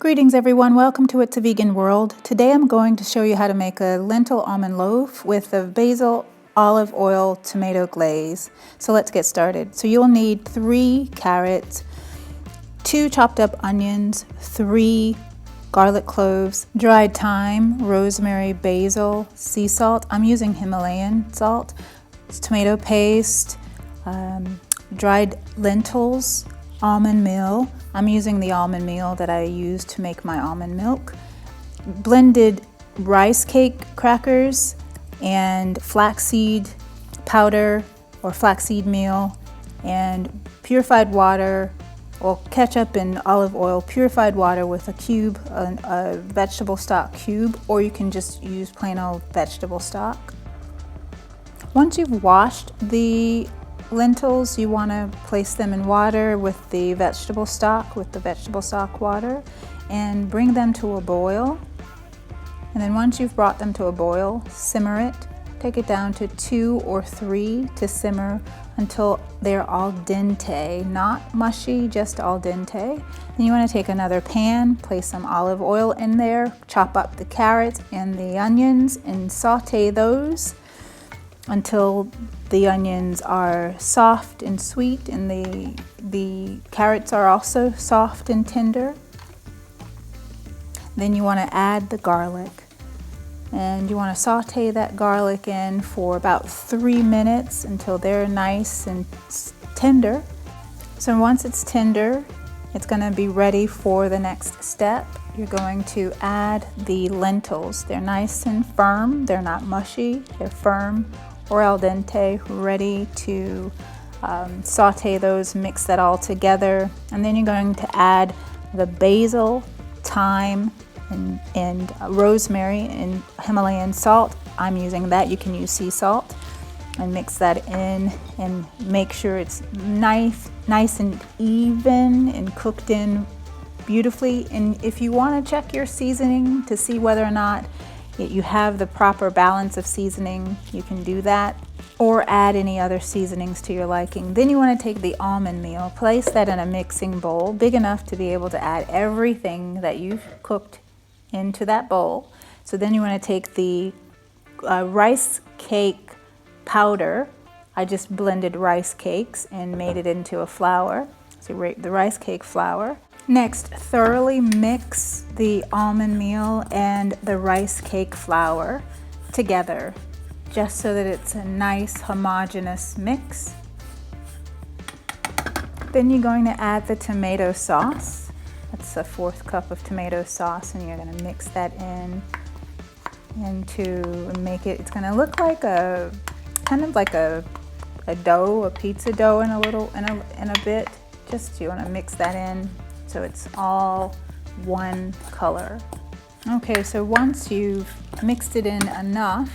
Greetings everyone, welcome to It's a Vegan World. Today I'm going to show you how to make a lentil almond loaf with a basil, olive oil, tomato glaze. So let's get started. So you'll need 3 carrots, 2 chopped up onions, 3 garlic cloves, dried thyme, rosemary, basil, sea salt. I'm using Himalayan salt, tomato paste, dried lentils, almond meal. I'm using the almond meal that I use to make my almond milk, blended rice cake crackers, and flaxseed powder or flaxseed meal, and purified water, or ketchup and olive oil, purified water with a cube, a vegetable stock cube, or you can just use plain old vegetable stock. Once you've washed the lentils, you want to place them in water with the vegetable stock water, and bring them to a boil. And then once you've brought them to a boil, simmer it. Take it down to 2 or 3 to simmer until they're al dente, not mushy, just al dente. Then you want to take another pan, place some olive oil in there, chop up the carrots and the onions and saute those until the onions are soft and sweet and the carrots are also soft and tender. Then you want to add the garlic, and you want to saute that garlic in for about 3 minutes until they're nice and tender. So once it's tender, it's going to be ready for the next step. You're going to add the lentils. They're nice and firm, they're not mushy, they're firm or al dente, ready to saute those, mix that all together. And then you're going to add the basil, thyme, and rosemary and Himalayan salt. I'm using that, you can use sea salt, and mix that in and make sure it's nice and even and cooked in beautifully. And if you want to check your seasoning to see whether or not you have the proper balance of seasoning, you can do that, or add any other seasonings to your liking. Then you want to take the almond meal, place that in a mixing bowl big enough to be able to add everything that you've cooked into that bowl. So then you want to take the rice cake powder. I just blended rice cakes and made it into a flour. So the rice cake flour. Next, thoroughly mix the almond meal and the rice cake flour together, just so that it's a nice homogeneous mix. Then you're going to add the tomato sauce. That's a 1/4 cup of tomato sauce, and you're going to mix that in to make it, it's going to look like a kind of like a dough, a pizza dough in a bit. Just you want to mix that in so it's all one color. Okay, so once you've mixed it in enough,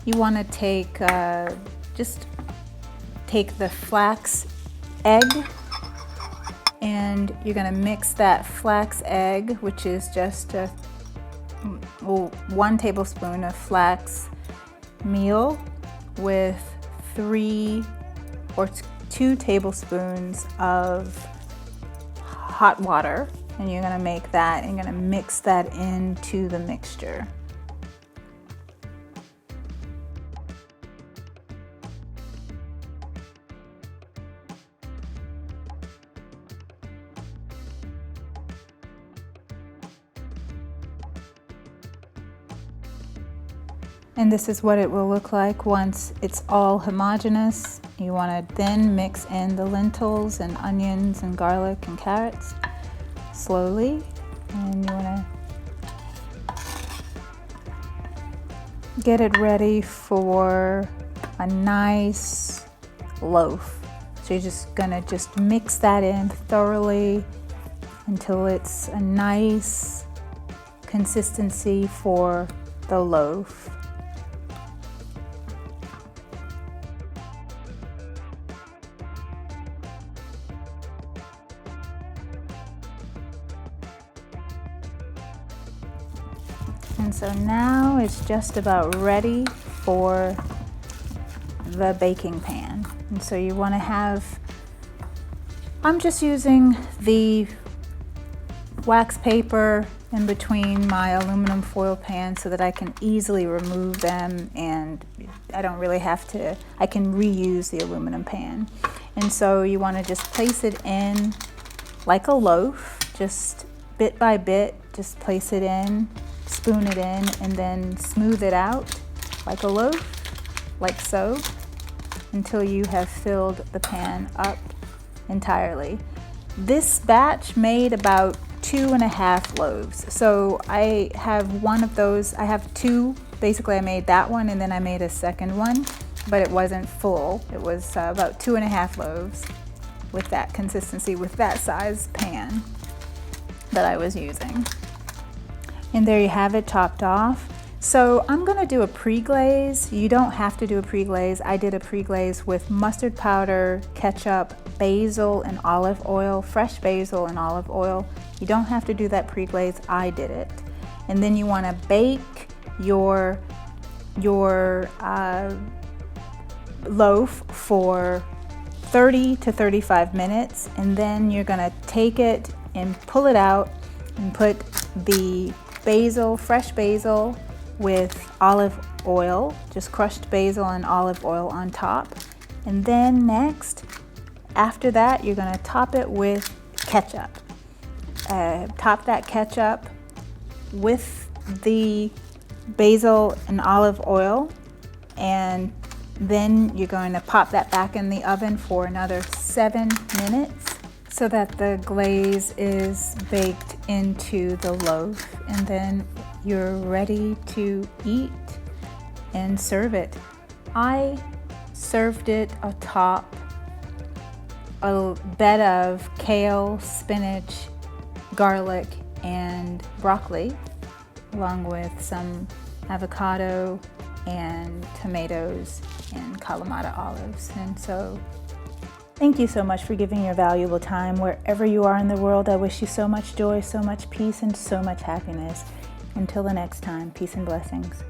you want to take the flax egg, and you're going to mix that flax egg, which is just 1 tablespoon of flax meal, with 3 or 2 tablespoons of hot water, and you're going to make that and you're going to mix that into the mixture. And this is what it will look like once it's all homogeneous. You want to then mix in the lentils and onions and garlic and carrots slowly, and you want to get it ready for a nice loaf. So you're just going to mix that in thoroughly until it's a nice consistency for the loaf. And so now it's just about ready for the baking pan. And so you want to have, I'm just using the wax paper in between my aluminum foil pans so that I can easily remove them, and I don't really have to, I can reuse the aluminum pan. And so you want to just place it in like a loaf, just bit by bit, just place it in, spoon it in, and then smooth it out like a loaf, like so, until you have filled the pan up entirely. This batch made about 2.5 loaves. So I have one of those, I have two. Basically I made that one and then I made a second one, but it wasn't full. It was about 2.5 loaves with that consistency, with that size pan that I was using. And there you have it, topped off. So I'm gonna do a pre-glaze. You don't have to do a pre-glaze. I did a pre-glaze with mustard powder, ketchup, basil and olive oil, fresh basil and olive oil. You don't have to do that pre-glaze, I did it. And then you wanna bake your loaf for 30 to 35 minutes, and then you're gonna take it and pull it out and put the basil, fresh basil with olive oil, just crushed basil and olive oil on top. And then next, after that, you're gonna top it with ketchup. Top that ketchup with the basil and olive oil, and then you're going to pop that back in the oven for another 7 minutes so that the glaze is baked into the loaf, and then you're ready to eat and serve it. I served it atop a bed of kale, spinach, garlic, and broccoli, along with some avocado and tomatoes and Kalamata olives. And so thank you so much for giving your valuable time. Wherever you are in the world, I wish you so much joy, so much peace, and so much happiness. Until the next time, peace and blessings.